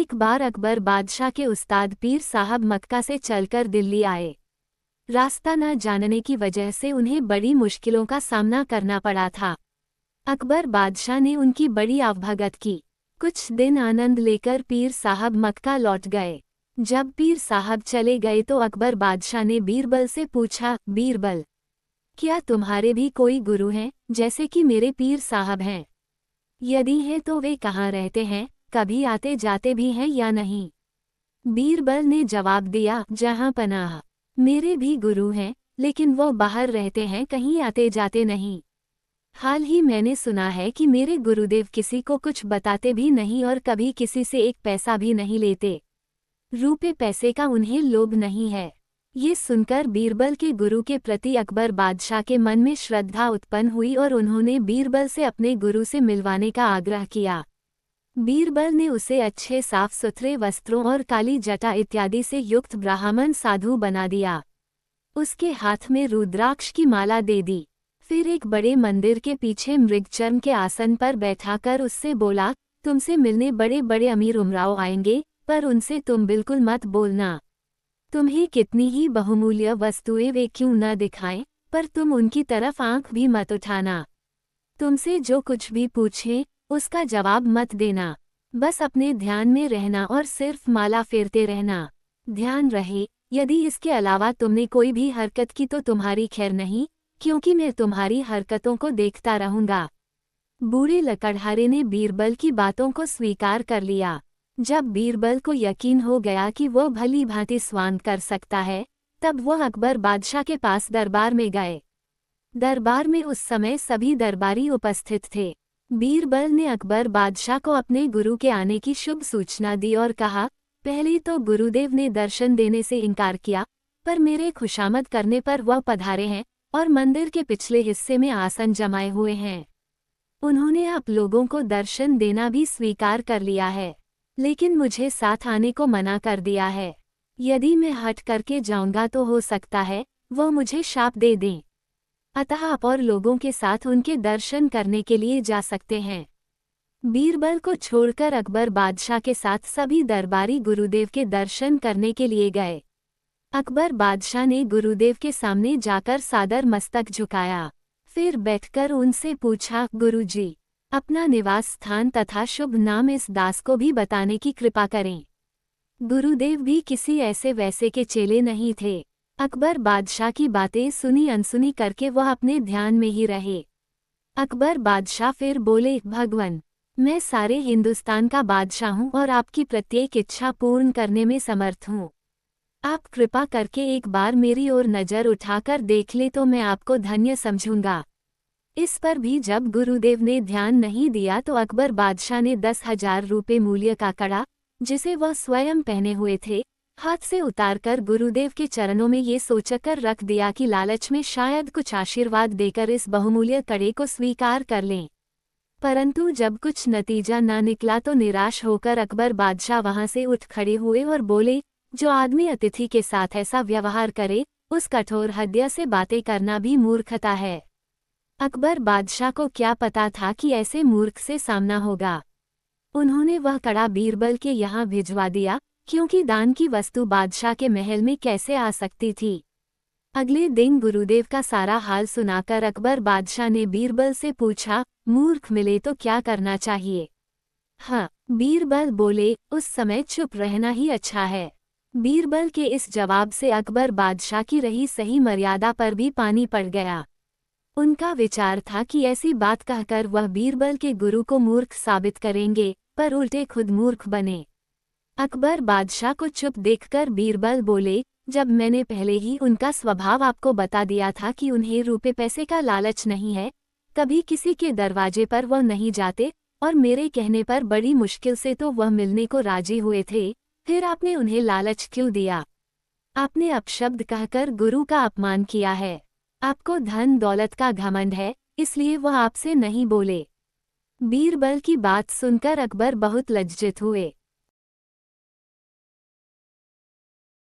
एक बार अकबर बादशाह के उस्ताद पीर साहब मक्का से चलकर दिल्ली आए। रास्ता न जानने की वजह से उन्हें बड़ी मुश्किलों का सामना करना पड़ा था। अकबर बादशाह ने उनकी बड़ी आवभगत की। कुछ दिन आनंद लेकर पीर साहब मक्का लौट गए। जब पीर साहब चले गए तो अकबर बादशाह ने बीरबल से पूछा, बीरबल, क्या तुम्हारे भी कोई गुरु हैं, जैसे कि मेरे पीर साहब हैं? यदि हैं तो वे कहाँ रहते हैं, कभी आते जाते भी हैं या नहीं? बीरबल ने जवाब दिया, जहाँ पनाह। मेरे भी गुरु हैं, लेकिन वो बाहर रहते हैं, कहीं आते जाते नहीं। हाल ही मैंने सुना है कि मेरे गुरुदेव किसी को कुछ बताते भी नहीं और कभी किसी से एक पैसा भी नहीं लेते। रुपए पैसे का उन्हें लोभ नहीं है। ये सुनकर बीरबल के गुरु के प्रति अकबर बादशाह के मन में श्रद्धा उत्पन्न हुई और उन्होंने बीरबल से अपने गुरु से मिलवाने का आग्रह किया। बीरबल ने उसे अच्छे साफ सुथरे वस्त्रों और काली जटा इत्यादि से युक्त ब्राह्मण साधु बना दिया। उसके हाथ में रुद्राक्ष की माला दे दी। फिर एक बड़े मंदिर के पीछे मृगचर्म के आसन पर बैठाकर उससे बोला, तुमसे मिलने बड़े बड़े अमीर उमराव आएंगे, पर उनसे तुम बिल्कुल मत बोलना। तुम्हें कितनी ही बहुमूल्य वस्तुएं वे क्यों न दिखाएं, पर तुम उनकी तरफ आंख भी मत उठाना। तुमसे जो कुछ भी पूछें, उसका जवाब मत देना। बस अपने ध्यान में रहना और सिर्फ माला फेरते रहना। ध्यान रहे, यदि इसके अलावा तुमने कोई भी हरकत की तो तुम्हारी खैर नहीं, क्योंकि मैं तुम्हारी हरकतों को देखता रहूंगा। बूढ़े लकड़हारे ने बीरबल की बातों को स्वीकार कर लिया। जब बीरबल को यकीन हो गया कि वो भली भांति स्वांग कर सकता है, तब वह अकबर बादशाह के पास दरबार में गए। दरबार में उस समय सभी दरबारी उपस्थित थे। बीरबल ने अकबर बादशाह को अपने गुरु के आने की शुभ सूचना दी और कहा, पहले तो गुरुदेव ने दर्शन देने से इनकार किया, पर मेरे खुशामद करने पर वह पधारे हैं और मंदिर के पिछले हिस्से में आसन जमाए हुए हैं। उन्होंने आप लोगों को दर्शन देना भी स्वीकार कर लिया है, लेकिन मुझे साथ आने को मना कर दिया है। यदि मैं हट करके जाऊंगा तो हो सकता है वो मुझे शाप दे दें। अतः आप और लोगों के साथ उनके दर्शन करने के लिए जा सकते हैं। बीरबल को छोड़कर अकबर बादशाह के साथ सभी दरबारी गुरुदेव के दर्शन करने के लिए गए। अकबर बादशाह ने गुरुदेव के सामने जाकर सादर मस्तक झुकाया। फिर बैठकर उनसे पूछा, गुरुजी, अपना निवास स्थान तथा शुभ नाम इस दास को भी बताने की कृपा करें। गुरुदेव भी किसी ऐसे वैसे के चेले नहीं थे। अकबर बादशाह की बातें सुनी अनसुनी करके वह अपने ध्यान में ही रहे। अकबर बादशाह फिर बोले, भगवन, मैं सारे हिंदुस्तान का बादशाह हूँ और आपकी प्रत्येक इच्छा पूर्ण करने में समर्थ हूँ। आप कृपा करके एक बार मेरी ओर नज़र उठाकर देख ले तो मैं आपको धन्य समझूंगा। इस पर भी जब गुरुदेव ने ध्यान नहीं दिया तो अकबर बादशाह ने 10,000 रुपये मूल्य का कड़ा, जिसे वह स्वयं पहने हुए थे, हाथ से उतारकर गुरुदेव के चरणों में ये सोचकर रख दिया कि लालच में शायद कुछ आशीर्वाद देकर इस बहुमूल्य कड़े को स्वीकार कर लें। परंतु जब कुछ नतीजा न निकला तो निराश होकर अकबर बादशाह वहां से उठ खड़े हुए और बोले, जो आदमी अतिथि के साथ ऐसा व्यवहार करे, उस कठोर हृदय से बातें करना भी मूर्खता है। अकबर बादशाह को क्या पता था कि ऐसे मूर्ख से सामना होगा। उन्होंने वह कड़ा बीरबल के यहाँ भिजवा दिया, क्योंकि दान की वस्तु बादशाह के महल में कैसे आ सकती थी। अगले दिन गुरुदेव का सारा हाल सुनाकर अकबर बादशाह ने बीरबल से पूछा, मूर्ख मिले तो क्या करना चाहिए? हाँ, बीरबल बोले, उस समय चुप रहना ही अच्छा है। बीरबल के इस जवाब से अकबर बादशाह की रही सही मर्यादा पर भी पानी पड़ गया। उनका विचार था कि ऐसी बात कहकर वह बीरबल के गुरु को मूर्ख साबित करेंगे, पर उल्टे खुद मूर्ख बने। अकबर बादशाह को चुप देखकर बीरबल बोले, जब मैंने पहले ही उनका स्वभाव आपको बता दिया था कि उन्हें रुपए पैसे का लालच नहीं है, कभी किसी के दरवाजे पर वह नहीं जाते और मेरे कहने पर बड़ी मुश्किल से तो वह मिलने को राजी हुए थे, फिर आपने उन्हें लालच क्यों दिया? आपने अपशब्द कहकर गुरु का अपमान किया है। आपको धन दौलत का घमंड है, इसलिए वह आपसे नहीं बोले। बीरबल की बात सुनकर अकबर बहुत लज्जित हुए।